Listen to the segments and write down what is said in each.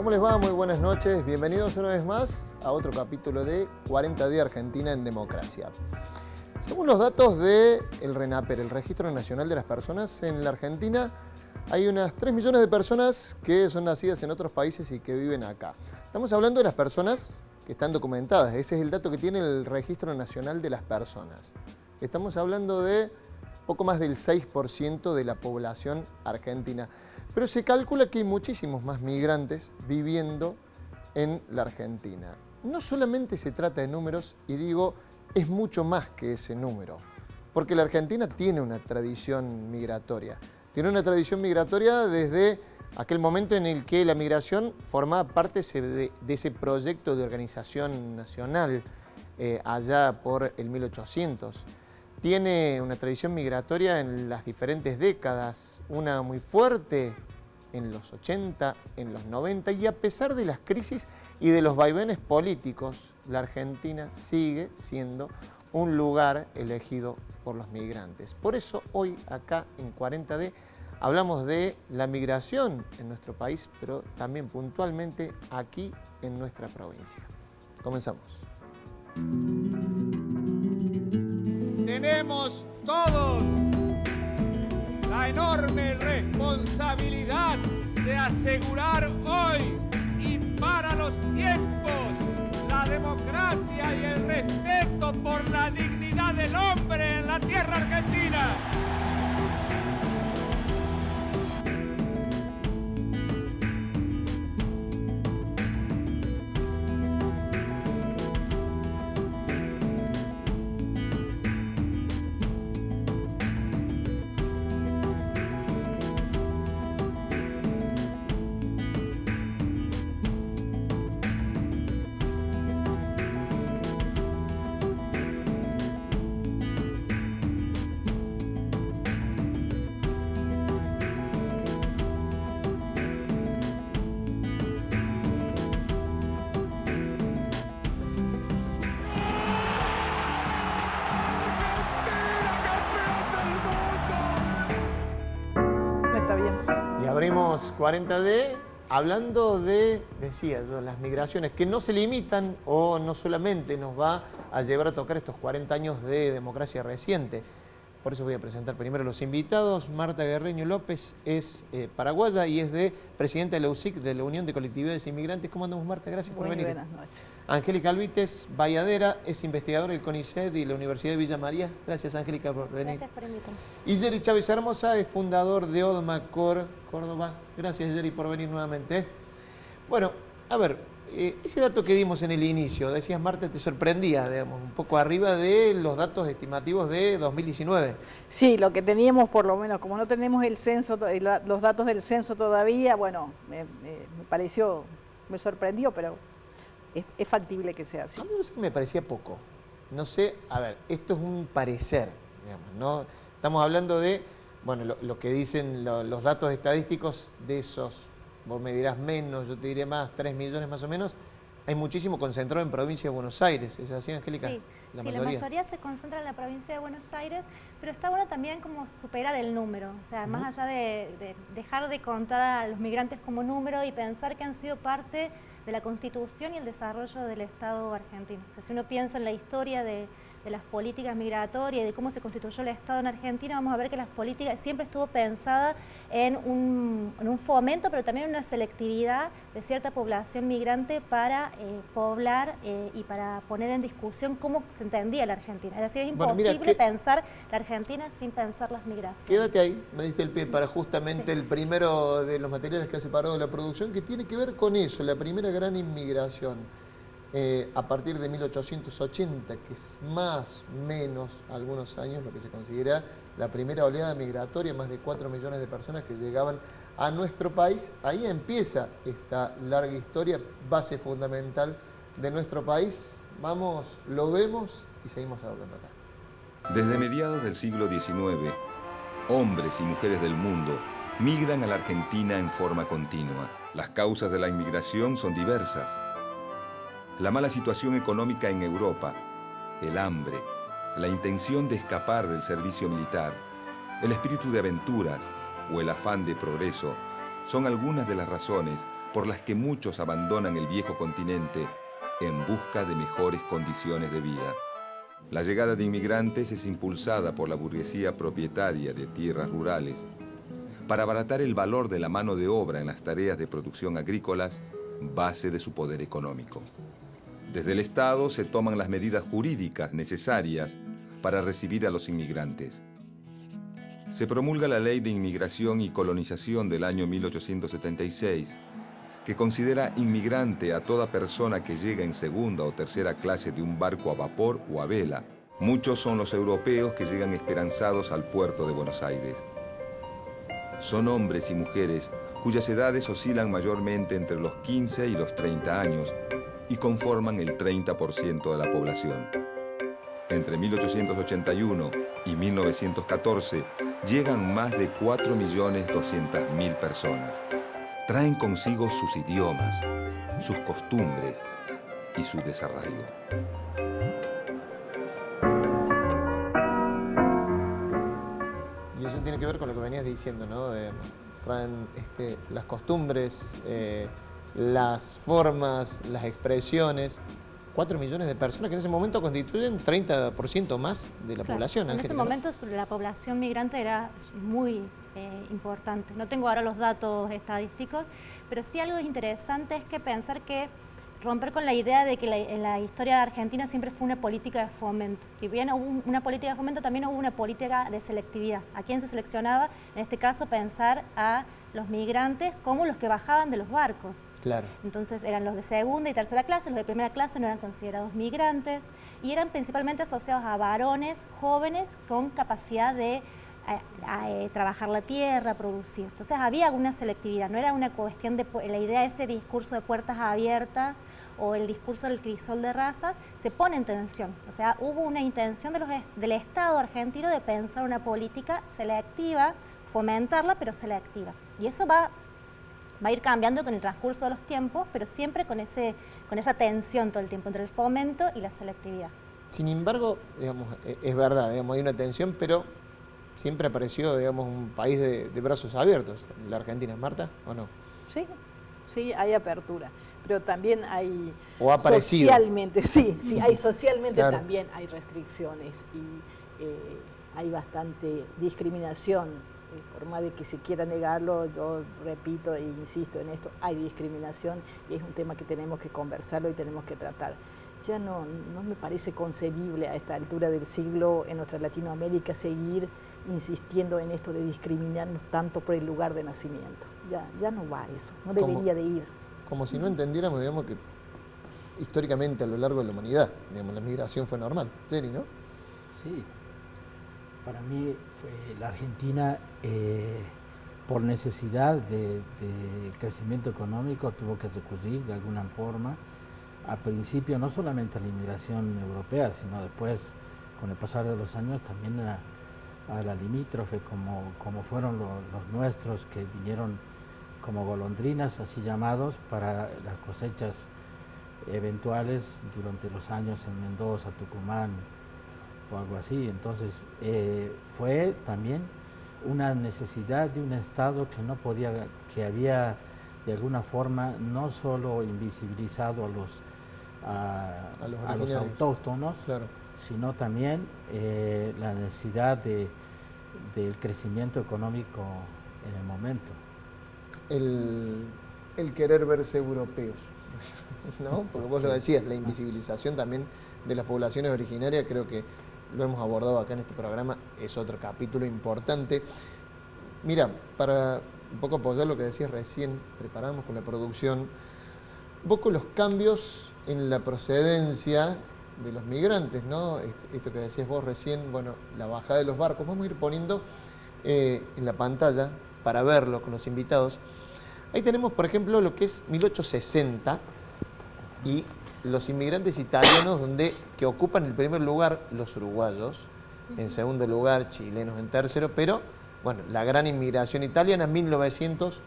¿Cómo les va? Muy buenas noches. Bienvenidos una vez más a otro capítulo de 40 días Argentina en democracia. Según los datos del RENAPER, el Registro Nacional de las Personas, en la Argentina hay unas 3 millones de personas que son nacidas en otros países y que viven acá. Estamos hablando de las personas que están documentadas. Ese es el dato que tiene el Registro Nacional de las Personas. Estamos hablando de poco más del 6% de la población argentina. Pero se calcula que hay muchísimos más migrantes viviendo en la Argentina. No solamente se trata de números, y digo, es mucho más que ese número. Porque la Argentina tiene una tradición migratoria. Tiene una tradición migratoria desde aquel momento en el que la migración formaba parte de ese proyecto de organización nacional, allá por el 1800. Tiene una tradición migratoria en las diferentes décadas, una muy fuerte en los 80, en los 90, y a pesar de las crisis y de los vaivenes políticos, la Argentina sigue siendo un lugar elegido por los migrantes. Por eso hoy acá en 40D hablamos de la migración en nuestro país, pero también puntualmente aquí en nuestra provincia. Comenzamos. Tenemos todos la enorme responsabilidad de asegurar hoy y para los tiempos la democracia y el respeto por la dignidad del hombre en la tierra argentina. Abrimos 40D hablando de, decía yo, las migraciones que no se limitan o no solamente nos va a llevar a tocar estos 40 años de democracia reciente. Por eso voy a presentar primero a los invitados. Marta Guerreño López es paraguaya y es presidenta de la UCIC, de la Unión de Colectividades Inmigrantes. ¿Cómo andamos, Marta? Gracias por venir. Buenas noches. Angélica Alvites Valladera es investigadora del CONICET y la Universidad de Villa María. Gracias, Angélica, por venir. Gracias por invitarme. Y Jerry Chávez Hermosa es fundador de ODMA Cor Córdoba. Gracias, Jerry, por venir nuevamente. Bueno, a ver, ese dato que dimos en el inicio, decías, Marta, te sorprendía, digamos, un poco arriba de los datos estimativos de 2019. Sí, lo que teníamos por lo menos, como no tenemos el censo, los datos del censo todavía, bueno, me pareció, me sorprendió, pero es factible que sea así. A mí me parecía poco. No sé, a ver, esto es un parecer, digamos, ¿no? Estamos hablando de, bueno, lo que dicen los datos estadísticos de esos, vos me dirás menos, yo te diré más, 3 millones más o menos. Hay muchísimo concentrado en provincia de Buenos Aires, ¿es así, Angélica? Sí, la mayoría se concentra en la provincia de Buenos Aires, pero está bueno también como superar el número, o sea, más allá de dejar de contar a los migrantes como número y pensar que han sido parte de la Constitución y el desarrollo del Estado argentino. O sea, si uno piensa en la historia de las políticas migratorias y de cómo se constituyó el Estado en Argentina, vamos a ver que las políticas siempre estuvo pensada en un fomento, pero también en una selectividad de cierta población migrante para poblar y para poner en discusión cómo se entendía la Argentina. Es decir, es imposible pensar la Argentina sin pensar las migraciones. Quédate ahí, me diste el pie para justamente el primero de los materiales que ha separado la producción, que tiene que ver con eso, la primera gran inmigración. A partir de 1880, que es más o menos algunos años lo que se considera la primera oleada migratoria, más de 4 millones de personas que llegaban a nuestro país. Ahí empieza esta larga historia, base fundamental de nuestro país. Vamos, lo vemos y seguimos hablando acá. Desde mediados del siglo XIX, hombres y mujeres del mundo migran a la Argentina en forma continua. Las causas de la inmigración son diversas. La mala situación económica en Europa, el hambre, la intención de escapar del servicio militar, el espíritu de aventuras o el afán de progreso son algunas de las razones por las que muchos abandonan el viejo continente en busca de mejores condiciones de vida. La llegada de inmigrantes es impulsada por la burguesía propietaria de tierras rurales para abaratar el valor de la mano de obra en las tareas de producción agrícolas, base de su poder económico. Desde el Estado se toman las medidas jurídicas necesarias para recibir a los inmigrantes. Se promulga la Ley de Inmigración y Colonización del año 1876, que considera inmigrante a toda persona que llega en segunda o tercera clase de un barco a vapor o a vela. Muchos son los europeos que llegan esperanzados al puerto de Buenos Aires. Son hombres y mujeres cuyas edades oscilan mayormente entre los 15 y los 30 años y conforman el 30% de la población. Entre 1881 y 1914 llegan más de 4.200.000 personas. Traen consigo sus idiomas, sus costumbres y su desarraigo. Y eso tiene que ver con lo que venías diciendo, ¿no? Traen las costumbres, las formas, las expresiones. 4 millones de personas que en ese momento constituyen 30% más de la población. En ese momento la población migrante era muy importante. No tengo ahora los datos estadísticos, pero sí algo interesante es que pensar que romper con la idea de que en la historia de Argentina siempre fue una política de fomento. Si bien hubo una política de fomento, también hubo una política de selectividad. ¿A quién se seleccionaba? En este caso, pensar a los migrantes como los que bajaban de los barcos. Claro. Entonces eran los de segunda y tercera clase, los de primera clase no eran considerados migrantes y eran principalmente asociados a varones jóvenes con capacidad de trabajar la tierra, producir. Entonces había una selectividad, no era una cuestión de la idea de ese discurso de puertas abiertas o el discurso del crisol de razas, se pone en tensión. O sea, hubo una intención del Estado argentino de pensar una política selectiva, fomentarla, pero selectiva. Y eso va a ir cambiando con el transcurso de los tiempos, pero siempre con esa tensión todo el tiempo entre el fomento y la selectividad. Sin embargo, digamos, es verdad, digamos, hay una tensión, pero siempre apareció, digamos, un país de brazos abiertos, la Argentina. ¿Marta, o no? Sí, sí, hay apertura, pero también hay... ¿O ha aparecido? Socialmente, sí, hay socialmente claro. También hay restricciones y hay bastante discriminación. Por más de que se quiera negarlo, yo repito e insisto en esto, hay discriminación y es un tema que tenemos que conversarlo y tenemos que tratar. Ya no me parece concebible a esta altura del siglo en nuestra Latinoamérica seguir insistiendo en esto de discriminarnos tanto por el lugar de nacimiento. Ya no va eso, no debería de ir. Como si no entendiéramos, digamos, que históricamente a lo largo de la humanidad, digamos, la migración fue normal. Jenny, ¿no? Sí. Para mí fue la Argentina, por necesidad de crecimiento económico, tuvo que recurrir de alguna forma, al principio no solamente a la inmigración europea, sino después, con el pasar de los años, también a la limítrofe, como fueron los nuestros que vinieron como golondrinas, así llamados, para las cosechas eventuales durante los años en Mendoza, Tucumán, o algo así. Entonces fue también una necesidad de un Estado que no podía, que había de alguna forma no solo invisibilizado a los autóctonos, claro, sino también la necesidad del crecimiento económico en el momento. El querer verse europeos, ¿no? Porque vos lo decías, la invisibilización también de las poblaciones originarias, creo que lo hemos abordado acá en este programa, es otro capítulo importante. Mira, para un poco apoyar lo que decías recién, preparamos con la producción, un poco los cambios en la procedencia de los migrantes, ¿no? Esto que decías vos recién, bueno, la bajada de los barcos, vamos a ir poniendo en la pantalla para verlo con los invitados. Ahí tenemos, por ejemplo, lo que es 1860 y los inmigrantes italianos que ocupan el primer lugar los uruguayos, en segundo lugar chilenos en tercero, pero bueno, la gran inmigración italiana, 1900,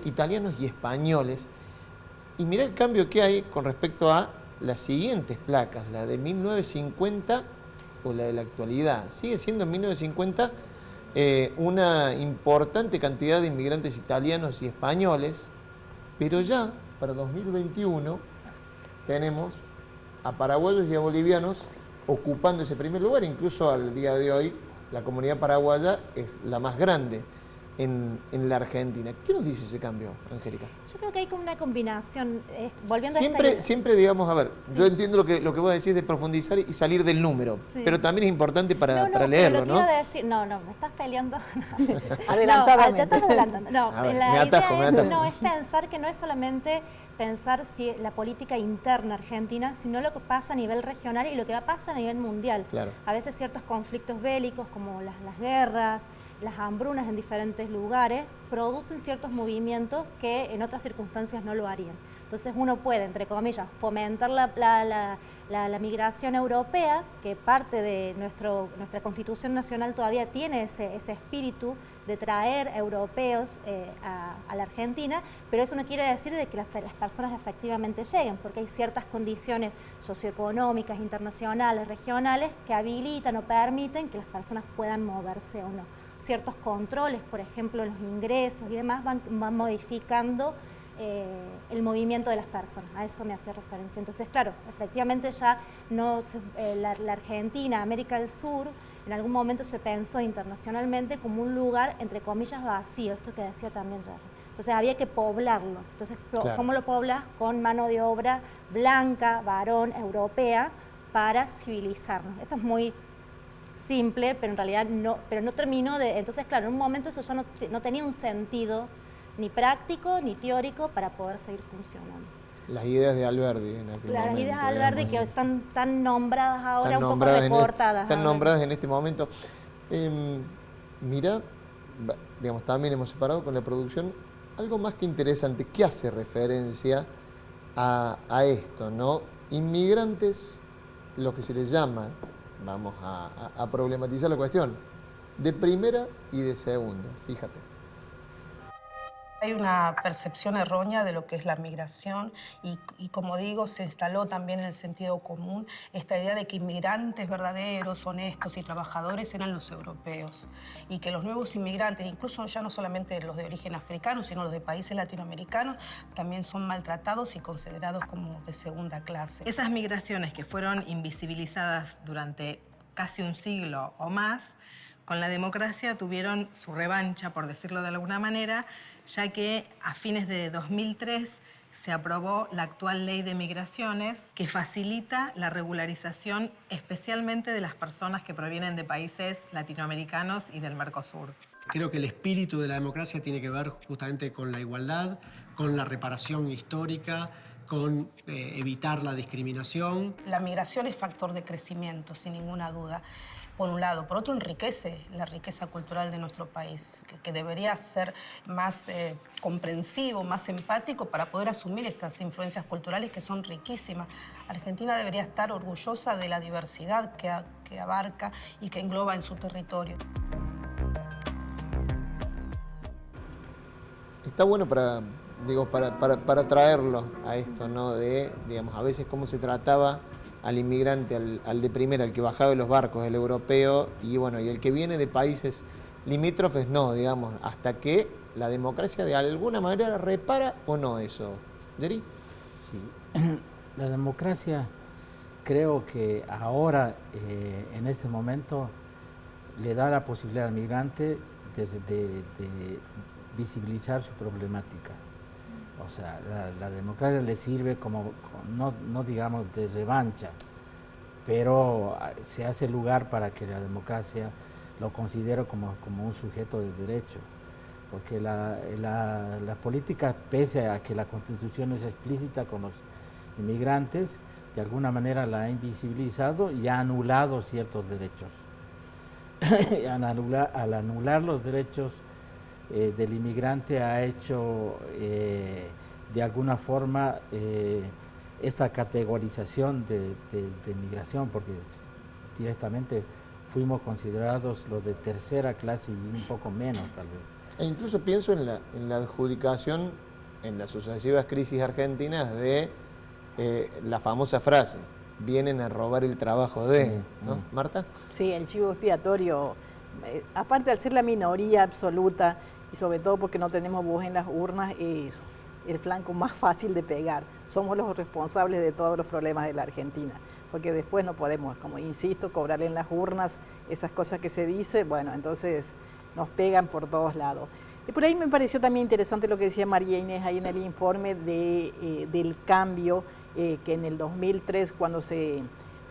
italianos y españoles. Y mirá el cambio que hay con respecto a las siguientes placas, la de 1950 o la de la actualidad. Sigue siendo en 1950 una importante cantidad de inmigrantes italianos y españoles, Pero ya para 2021 tenemos a paraguayos y a bolivianos ocupando ese primer lugar. Incluso al día de hoy la comunidad paraguaya es la más grande en la Argentina. ¿Qué nos dice ese cambio, Angélica? Yo creo que hay como una combinación, volviendo Siempre, digamos, a ver, yo entiendo lo que vos decís de profundizar y salir del número, pero también es importante para leerlo, ¿no? Me estás peleando. Adelantadamente. Te estás adelantando. No, A ver, la me atajo. No, es pensar que no es solamente pensar si la política interna argentina, sino lo que pasa a nivel regional y lo que pasa a nivel mundial. Claro. A veces ciertos conflictos bélicos, como las guerras, las hambrunas en diferentes lugares, producen ciertos movimientos que en otras circunstancias no lo harían. Entonces uno puede, entre comillas, fomentar la migración europea, que parte de nuestra Constitución Nacional todavía tiene ese espíritu de traer europeos a la Argentina, pero eso no quiere decir de que las personas efectivamente lleguen, porque hay ciertas condiciones socioeconómicas, internacionales, regionales, que habilitan o permiten que las personas puedan moverse o no. Ciertos controles, por ejemplo, los ingresos y demás, van modificando el movimiento de las personas. A eso me hacía referencia. Entonces, claro, efectivamente ya no la Argentina, América del Sur, en algún momento se pensó internacionalmente como un lugar, entre comillas, vacío, esto que decía también Jerry. Entonces había que poblarlo. Entonces, claro. ¿Cómo lo poblas? Con mano de obra blanca, varón, europea, para civilizarnos. Esto es muy simple, pero en realidad no terminó de... Entonces, claro, en un momento eso ya no tenía un sentido ni práctico ni teórico para poder seguir funcionando. Las ideas de Alberdi en aquel momento. Las ideas de Alberdi que están tan nombradas ahora, un poco recortadas. Están nombradas en este momento. Mira, digamos, también hemos separado con la producción algo más que interesante que hace referencia a esto, ¿no? Inmigrantes, lo que se les llama, vamos a problematizar la cuestión, de primera y de segunda, fíjate. Hay una percepción errónea de lo que es la migración y como digo, se instaló también en el sentido común esta idea de que inmigrantes verdaderos, honestos y trabajadores eran los europeos y que los nuevos inmigrantes, incluso ya no solamente los de origen africano, sino los de países latinoamericanos, también son maltratados y considerados como de segunda clase. Esas migraciones que fueron invisibilizadas durante casi un siglo o más, con la democracia tuvieron su revancha, por decirlo de alguna manera, ya que a fines de 2003 se aprobó la actual Ley de Migraciones que facilita la regularización especialmente de las personas que provienen de países latinoamericanos y del Mercosur. Creo que el espíritu de la democracia tiene que ver justamente con la igualdad, con la reparación histórica, con evitar la discriminación. La migración es factor de crecimiento, sin ninguna duda, por un lado. Por otro, enriquece la riqueza cultural de nuestro país, que debería ser más comprensivo, más empático para poder asumir estas influencias culturales que son riquísimas. Argentina debería estar orgullosa de la diversidad que abarca y que engloba en su territorio. Está bueno para traerlo a esto, ¿no? De, digamos, a veces cómo se trataba al inmigrante, al de primera, al que bajaba de los barcos, el europeo, y bueno, y el que viene de países limítrofes, no, digamos, hasta que la democracia de alguna manera repara o no eso. ¿Jerry? Sí, la democracia creo que ahora, en este momento, le da la posibilidad al migrante de visibilizar su problemática. O sea, la democracia le sirve como, no digamos de revancha, pero se hace lugar para que la democracia lo considere como un sujeto de derecho. Porque la política, pese a que la Constitución es explícita con los inmigrantes, de alguna manera la ha invisibilizado y ha anulado ciertos derechos. Al anular los derechos del inmigrante ha hecho de alguna forma esta categorización de migración, porque directamente fuimos considerados los de tercera clase y un poco menos tal vez. E incluso pienso en la adjudicación en las sucesivas crisis argentinas de la famosa frase, vienen a robar el trabajo de, sí, ¿no? ¿Marta? Sí, el chivo expiatorio, aparte de ser la minoría absoluta, y sobre todo porque no tenemos voz en las urnas, es el flanco más fácil de pegar. Somos los responsables de todos los problemas de la Argentina, porque después no podemos, como insisto, cobrar en las urnas esas cosas que se dice, bueno, entonces nos pegan por todos lados. Y por ahí me pareció también interesante lo que decía María Inés ahí en el informe del cambio, que en el 2003, cuando se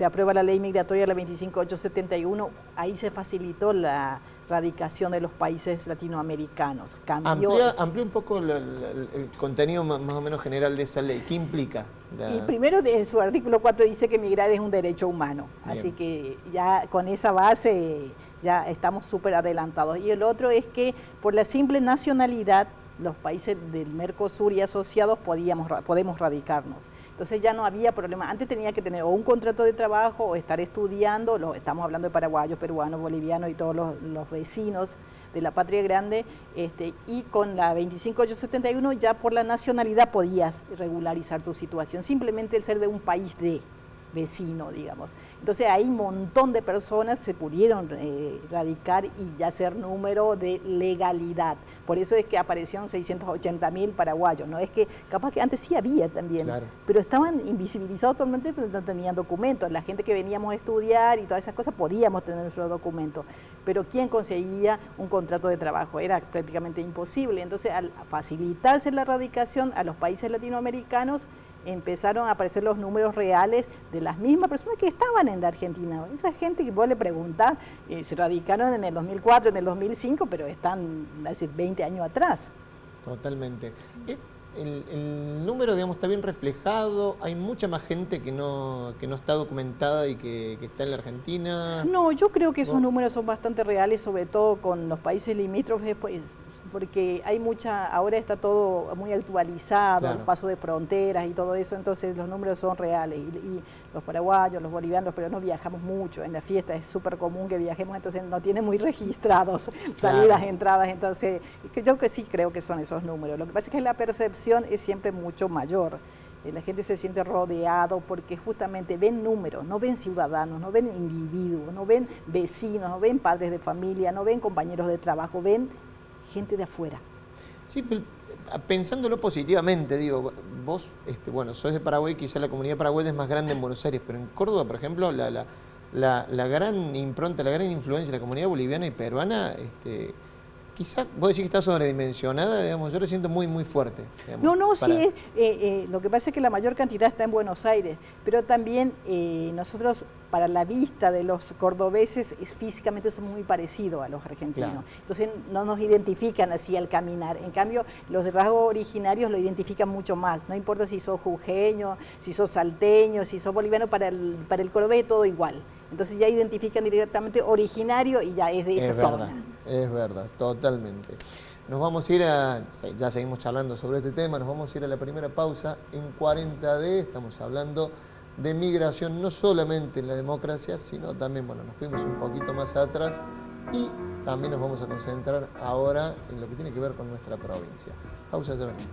aprueba la ley migratoria, la 25871, ahí se facilitó la radicación de los países latinoamericanos. Amplía un poco el contenido más o menos general de esa ley. ¿Qué implica? Y primero, en su artículo 4 dice que migrar es un derecho humano. Bien. Así que ya con esa base ya estamos súper adelantados. Y el otro es que por la simple nacionalidad, los países del Mercosur y asociados podemos radicarnos. Entonces ya no había problema. Antes tenía que tener o un contrato de trabajo o estar estudiando, estamos hablando de paraguayos, peruanos, bolivianos y todos los vecinos de la patria grande, y con la 25871 ya por la nacionalidad podías regularizar tu situación, simplemente el ser de un país vecino, digamos. Entonces ahí un montón de personas se pudieron radicar y ya ser número de legalidad. Por eso es que aparecieron 680.000 paraguayos. No es que, capaz que antes sí había también, claro, pero estaban invisibilizados totalmente porque no tenían documentos. La gente que veníamos a estudiar y todas esas cosas podíamos tener nuestro documento. Pero ¿quién conseguía un contrato de trabajo? Era prácticamente imposible. Entonces, al facilitarse la radicación a los países latinoamericanos, empezaron a aparecer los números reales de las mismas personas que estaban en la Argentina. Esa gente que vos le preguntás, se radicaron en el 2004, en el 2005, pero están hace 20 años atrás. Totalmente. El número, digamos, está bien reflejado. Hay mucha más gente que no está documentada y que está en la Argentina. No, yo creo que esos números son bastante reales, sobre todo con los países limítrofes, pues, porque hay ahora está todo muy actualizado, claro, el paso de fronteras y todo eso, entonces los números son reales. Y los paraguayos, los bolivianos, pero no viajamos mucho. En la fiesta es súper común que viajemos, entonces no tienen muy registrados salidas, claro, entradas, entonces yo que sí creo que son esos números. Lo que pasa es que la percepción es siempre mucho mayor. La gente se siente rodeado porque justamente ven números, no ven ciudadanos, no ven individuos, no ven vecinos, no ven padres de familia, no ven compañeros de trabajo, ven gente de afuera. Sí, pero pensándolo positivamente, digo, vos, bueno, sos de Paraguay, quizá la comunidad paraguaya es más grande en Buenos Aires, pero en Córdoba, por ejemplo, la gran impronta, la gran influencia de la comunidad boliviana y peruana, quizás vos decís que está sobredimensionada, digamos, yo lo siento muy, muy fuerte. Digamos, sí, lo que pasa es que la mayor cantidad está en Buenos Aires, pero también nosotros, para la vista de los cordobeses, físicamente somos muy parecidos a los argentinos. Claro. Entonces no nos identifican así al caminar. En cambio, los de rasgos originarios lo identifican mucho más. No importa si sos jujeño, si sos salteño, si sos boliviano, para el cordobés todo igual. Entonces ya identifican directamente originario y ya es de esa zona. Es verdad, totalmente. Nos vamos a ir ya seguimos charlando sobre este tema, nos vamos a ir a la primera pausa en 40D, estamos hablando de migración, no solamente en la democracia, sino también, bueno, nos fuimos un poquito más atrás y también nos vamos a concentrar ahora en lo que tiene que ver con nuestra provincia. Pausa, ya venimos.